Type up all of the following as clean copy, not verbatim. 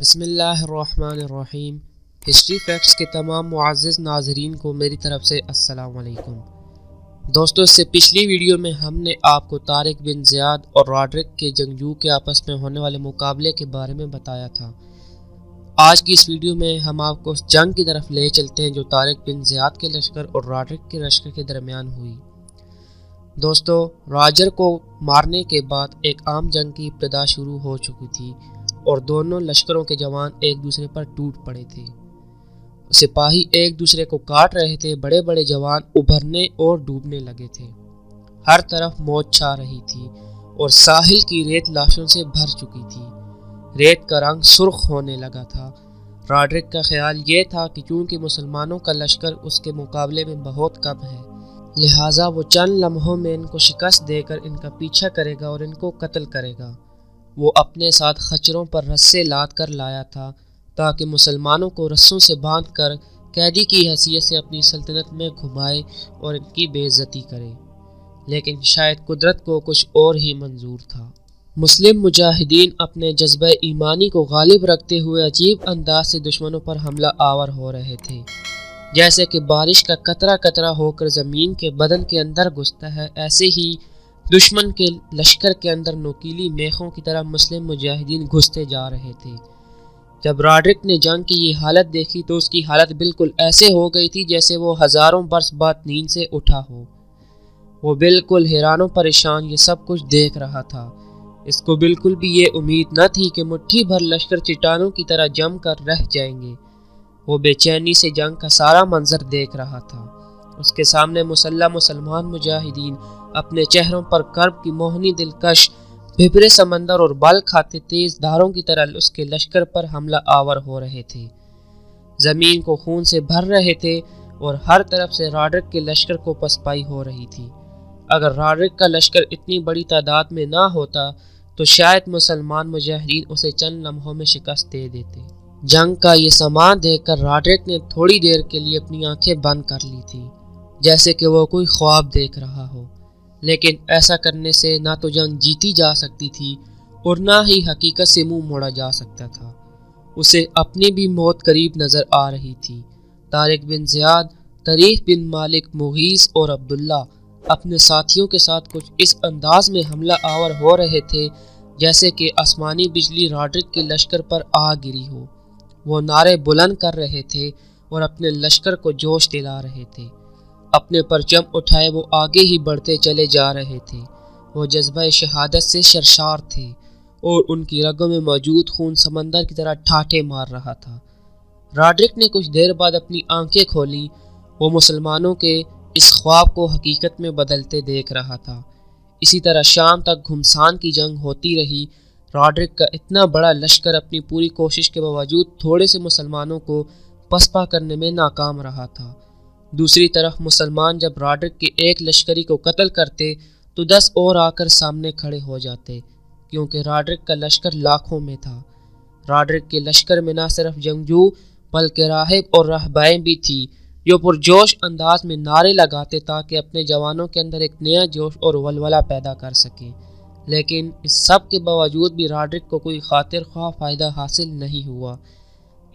بسم اللہ الرحمن الرحیم۔ ہسٹری فیکٹس کے تمام معزز ناظرین کو میری طرف سے السلام علیکم۔ دوستو، اس سے پچھلی ویڈیو میں ہم نے آپ کو طارق بن زیاد اور راڈرک کے جنگجو کے آپس میں ہونے والے مقابلے کے بارے میں بتایا تھا۔ آج کی اس ویڈیو میں ہم آپ کو اس جنگ کی طرف لے چلتے ہیں جو طارق بن زیاد کے لشکر اور راڈرک کے لشکر کے درمیان ہوئی۔ دوستو، راجر کو مارنے کے بعد ایک عام جنگ کی ابتدا شروع ہو چکی تھی اور دونوں لشکروں کے جوان ایک دوسرے پر ٹوٹ پڑے تھے۔ سپاہی ایک دوسرے کو کاٹ رہے تھے، بڑے بڑے جوان ابھرنے اور ڈوبنے لگے تھے۔ ہر طرف موت چھا رہی تھی اور ساحل کی ریت لاشوں سے بھر چکی تھی۔ ریت کا رنگ سرخ ہونے لگا تھا۔ راڈرک کا خیال یہ تھا کہ چونکہ مسلمانوں کا لشکر اس کے مقابلے میں بہت کم ہے، لہٰذا وہ چند لمحوں میں ان کو شکست دے کر ان کا پیچھا کرے گا اور ان کو قتل کرے گا۔ وہ اپنے ساتھ خچروں پر رسے لاد کر لایا تھا تاکہ مسلمانوں کو رسوں سے باندھ کر قیدی کی حیثیت سے اپنی سلطنت میں گھمائے اور ان کی بے عزتی کرے، لیکن شاید قدرت کو کچھ اور ہی منظور تھا۔ مسلم مجاہدین اپنے جذبہ ایمانی کو غالب رکھتے ہوئے عجیب انداز سے دشمنوں پر حملہ آور ہو رہے تھے۔ جیسے کہ بارش کا قطرہ قطرہ ہو کر زمین کے بدن کے اندر گھستا ہے، ایسے ہی دشمن کے لشکر کے اندر نوکیلی میخوں کی طرح مسلم مجاہدین گھستے جا رہے تھے۔ جب راڈرک نے جنگ کی یہ حالت دیکھی تو اس کی حالت بالکل ایسے ہو گئی تھی جیسے وہ ہزاروں برس بعد نیند سے اٹھا ہو۔ وہ بالکل حیران و پریشان یہ سب کچھ دیکھ رہا تھا۔ اس کو بالکل بھی یہ امید نہ تھی کہ مٹھی بھر لشکر چٹانوں کی طرح جم کر رہ جائیں گے۔ وہ بے چینی سے جنگ کا سارا منظر دیکھ رہا تھا۔ اس کے سامنے مسلح مسلمان مجاہدین اپنے چہروں پر کرب کی موہنی دلکش بھبرے سمندر اور بال کھاتے تیز دھاروں کی طرح اس کے لشکر پر حملہ آور ہو رہے تھے، زمین کو خون سے بھر رہے تھے اور ہر طرف سے راڈرک کے لشکر کو پسپائی ہو رہی تھی۔ اگر راڈرک کا لشکر اتنی بڑی تعداد میں نہ ہوتا تو شاید مسلمان مجاہدین اسے چند لمحوں میں شکست دے دیتے۔ جنگ کا یہ سامان دیکھ کر راڈرک نے تھوڑی دیر کے لیے اپنی آنکھیں بند کر لی تھی، جیسے کہ وہ کوئی خواب دیکھ رہا ہو، لیکن ایسا کرنے سے نہ تو جنگ جیتی جا سکتی تھی اور نہ ہی حقیقت سے منہ موڑا جا سکتا تھا۔ اسے اپنی بھی موت قریب نظر آ رہی تھی۔ طارق بن زیاد، طریف بن مالک، مغیث اور عبداللہ اپنے ساتھیوں کے ساتھ کچھ اس انداز میں حملہ آور ہو رہے تھے جیسے کہ آسمانی بجلی راڈرک کے لشکر پر آ گری ہو۔ وہ نعرے بلند کر رہے تھے اور اپنے لشکر کو جوش دلا رہے تھے۔ اپنے پرچم اٹھائے وہ آگے ہی بڑھتے چلے جا رہے تھے۔ وہ جذبہ شہادت سے سرشار تھے اور ان کی رگوں میں موجود خون سمندر کی طرح ٹھاٹھے مار رہا تھا۔ راڈرک نے کچھ دیر بعد اپنی آنکھیں کھولیں۔ وہ مسلمانوں کے اس خواب کو حقیقت میں بدلتے دیکھ رہا تھا۔ اسی طرح شام تک گھمسان کی جنگ ہوتی رہی۔ راڈرک کا اتنا بڑا لشکر اپنی پوری کوشش کے باوجود تھوڑے سے مسلمانوں کو پسپا کرنے میں ناکام رہا تھا۔ دوسری طرف مسلمان جب راڈرک کے ایک لشکری کو قتل کرتے تو 10 اور آ کر سامنے کھڑے ہو جاتے، کیونکہ راڈرک کا لشکر لاکھوں میں تھا۔ راڈرک کے لشکر میں نہ صرف جنگجو بلکہ راہب اور راہبائیں بھی تھی جو پرجوش انداز میں نعرے لگاتے تاکہ اپنے جوانوں کے اندر ایک نیا جوش اور ولولہ پیدا کر سکیں، لیکن اس سب کے باوجود بھی راڈرک کو کوئی خاطر خواہ فائدہ حاصل نہیں ہوا۔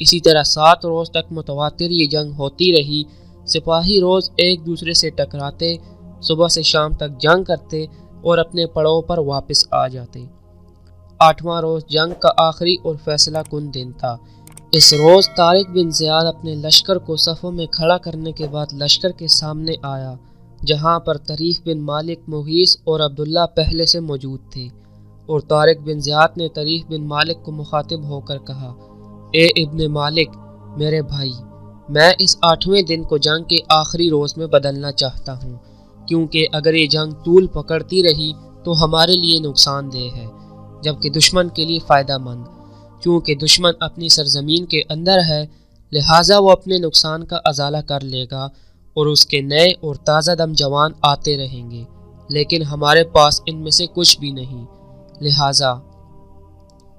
اسی طرح 7 روز تک متواتر یہ جنگ ہوتی رہی۔ سپاہی روز ایک دوسرے سے ٹکراتے، صبح سے شام تک جنگ کرتے اور اپنے پڑاؤ پر واپس آ جاتے۔ 8واں روز جنگ کا آخری اور فیصلہ کن دن تھا۔ اس روز طارق بن زیاد اپنے لشکر کو صفوں میں کھڑا کرنے کے بعد لشکر کے سامنے آیا، جہاں پر طریف بن مالک، مغیث اور عبداللہ پہلے سے موجود تھے، اور طارق بن زیاد نے طریف بن مالک کو مخاطب ہو کر کہا، اے ابن مالک، میرے بھائی، میں اس 8ویں دن کو جنگ کے آخری روز میں بدلنا چاہتا ہوں، کیونکہ اگر یہ جنگ طول پکڑتی رہی تو ہمارے لیے نقصان دہ ہے، جبکہ دشمن کے لیے فائدہ مند۔ چونکہ دشمن اپنی سرزمین کے اندر ہے، لہٰذا وہ اپنے نقصان کا ازالہ کر لے گا اور اس کے نئے اور تازہ دم جوان آتے رہیں گے، لیکن ہمارے پاس ان میں سے کچھ بھی نہیں۔ لہٰذا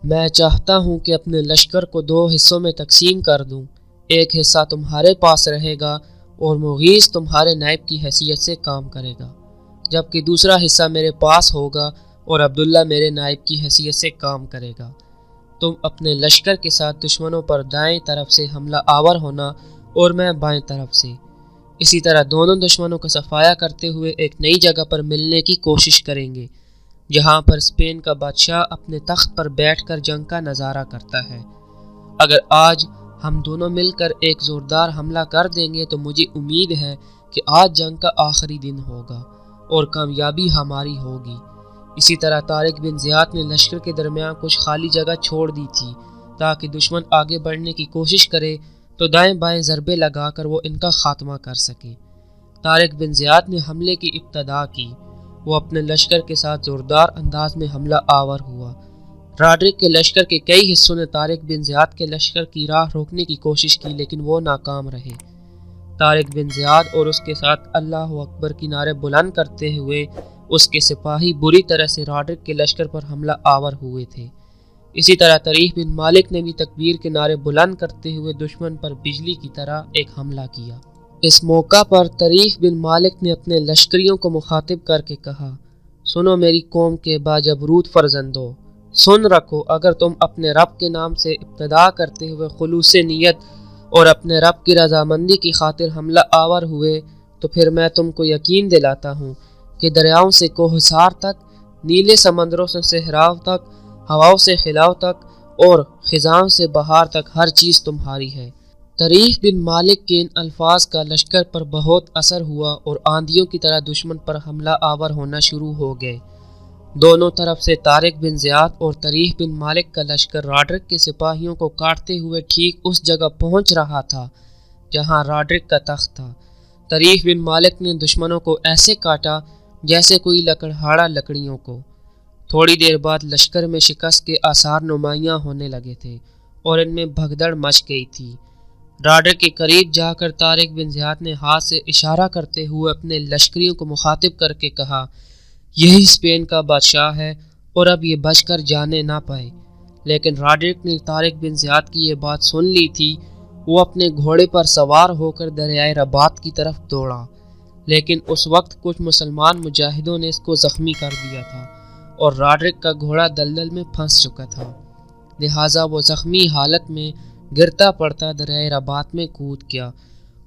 میں چاہتا ہوں کہ اپنے لشکر کو 2 حصوں میں تقسیم کر دوں۔ ایک حصہ تمہارے پاس رہے گا اور مغیث تمہارے نائب کی حیثیت سے کام کرے گا، جبکہ دوسرا حصہ میرے پاس ہوگا اور عبداللہ میرے نائب کی حیثیت سے کام کرے گا۔ تم اپنے لشکر کے ساتھ دشمنوں پر دائیں طرف سے حملہ آور ہونا اور میں بائیں طرف سے۔ اسی طرح دونوں دشمنوں کا صفایا کرتے ہوئے ایک نئی جگہ پر ملنے کی کوشش کریں گے، جہاں پر اسپین کا بادشاہ اپنے تخت پر بیٹھ کر جنگ کا نظارہ کرتا ہے۔ اگر آج ہم دونوں مل کر ایک زوردار حملہ کر دیں گے تو مجھے امید ہے کہ آج جنگ کا آخری دن ہوگا اور کامیابی ہماری ہوگی۔ اسی طرح طارق بن زیاد نے لشکر کے درمیان کچھ خالی جگہ چھوڑ دی تھی تاکہ دشمن آگے بڑھنے کی کوشش کرے تو دائیں بائیں ضربے لگا کر وہ ان کا خاتمہ کر سکیں۔ طارق بن زیاد نے حملے کی ابتدا کی۔ وہ اپنے لشکر کے ساتھ زوردار انداز میں حملہ آور ہوا۔ راڈرک کے لشکر کے کئی حصوں نے طارق بن زیاد کے لشکر کی راہ روکنے کی کوشش کی لیکن وہ ناکام رہے۔ طارق بن زیاد اور اس کے ساتھ اللہ اکبر کی نعرے بلند کرتے ہوئے اس کے سپاہی بری طرح سے راڈرک کے لشکر پر حملہ آور ہوئے تھے۔ اسی طرح طریف بن مالک نے بھی تکبیر کے نعرے بلند کرتے ہوئے دشمن پر بجلی کی طرح ایک حملہ کیا۔ اس موقع پر طریف بن مالک نے اپنے لشکریوں کو مخاطب کر کے کہا، سنو میری قوم کے باجبروت فرزندو، سن رکھو، اگر تم اپنے رب کے نام سے ابتدا کرتے ہوئے خلوص نیت اور اپنے رب کی رضامندی کی خاطر حملہ آور ہوئے تو پھر میں تم کو یقین دلاتا ہوں کہ دریاؤں سے کوہسار تک، نیلے سمندروں سے صحراؤں تک، ہواؤں سے خلاؤں تک اور خزاں سے بہار تک ہر چیز تمہاری ہے۔ طریف بن مالک کے ان الفاظ کا لشکر پر بہت اثر ہوا اور آندھیوں کی طرح دشمن پر حملہ آور ہونا شروع ہو گئے۔ دونوں طرف سے طارق بن زیاد اور طریف بن مالک کا لشکر راڈرک کے سپاہیوں کو کاٹتے ہوئے ٹھیک اس جگہ پہنچ رہا تھا جہاں راڈرک کا تخت تھا۔ طریف بن مالک نے دشمنوں کو ایسے کاٹا جیسے کوئی لکڑہاڑا لکڑیوں کو۔ تھوڑی دیر بعد لشکر میں شکست کے آثار نمایاں ہونے لگے تھے اور ان میں بھگدڑ مچ گئی تھی۔ راڈرک کے قریب جا کر طارق بن زیاد نے ہاتھ سے اشارہ کرتے ہوئے اپنے لشکریوں کو مخاطب کر کے کہا، یہی اسپین کا بادشاہ ہے اور اب یہ بچ کر جانے نہ پائے۔ لیکن راڈرک نے طارق بن زیاد کی یہ بات سن لی تھی۔ وہ اپنے گھوڑے پر سوار ہو کر دریائے رباط کی طرف دوڑا، لیکن اس وقت کچھ مسلمان مجاہدوں نے اس کو زخمی کر دیا تھا اور راڈرک کا گھوڑا دلدل میں پھنس چکا تھا، لہٰذا وہ زخمی حالت میں گرتا پڑتا دریائے رباط میں کود گیا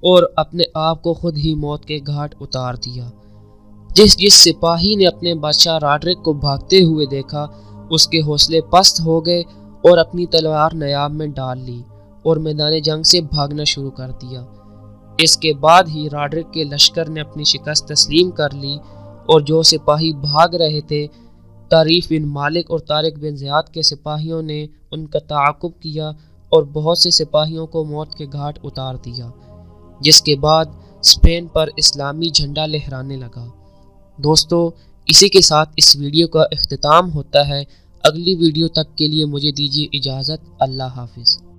اور اپنے آپ کو خود ہی موت کے گھاٹ اتار دیا۔ جس سپاہی نے اپنے بادشاہ راڈرک کو بھاگتے ہوئے دیکھا، اس کے حوصلے پست ہو گئے اور اپنی تلوار نیام میں ڈال لی اور میدان جنگ سے بھاگنا شروع کر دیا۔ اس کے بعد ہی راڈرک کے لشکر نے اپنی شکست تسلیم کر لی اور جو سپاہی بھاگ رہے تھے، طریف بن مالک اور طارق بن زیاد کے سپاہیوں نے ان کا تعاقب کیا اور بہت سے سپاہیوں کو موت کے گھاٹ اتار دیا، جس کے بعد اسپین پر اسلامی جھنڈا لہرانے لگا۔ دوستو، اسی کے ساتھ اس ویڈیو کا اختتام ہوتا ہے۔ اگلی ویڈیو تک کے لیے مجھے دیجیے اجازت۔ اللہ حافظ۔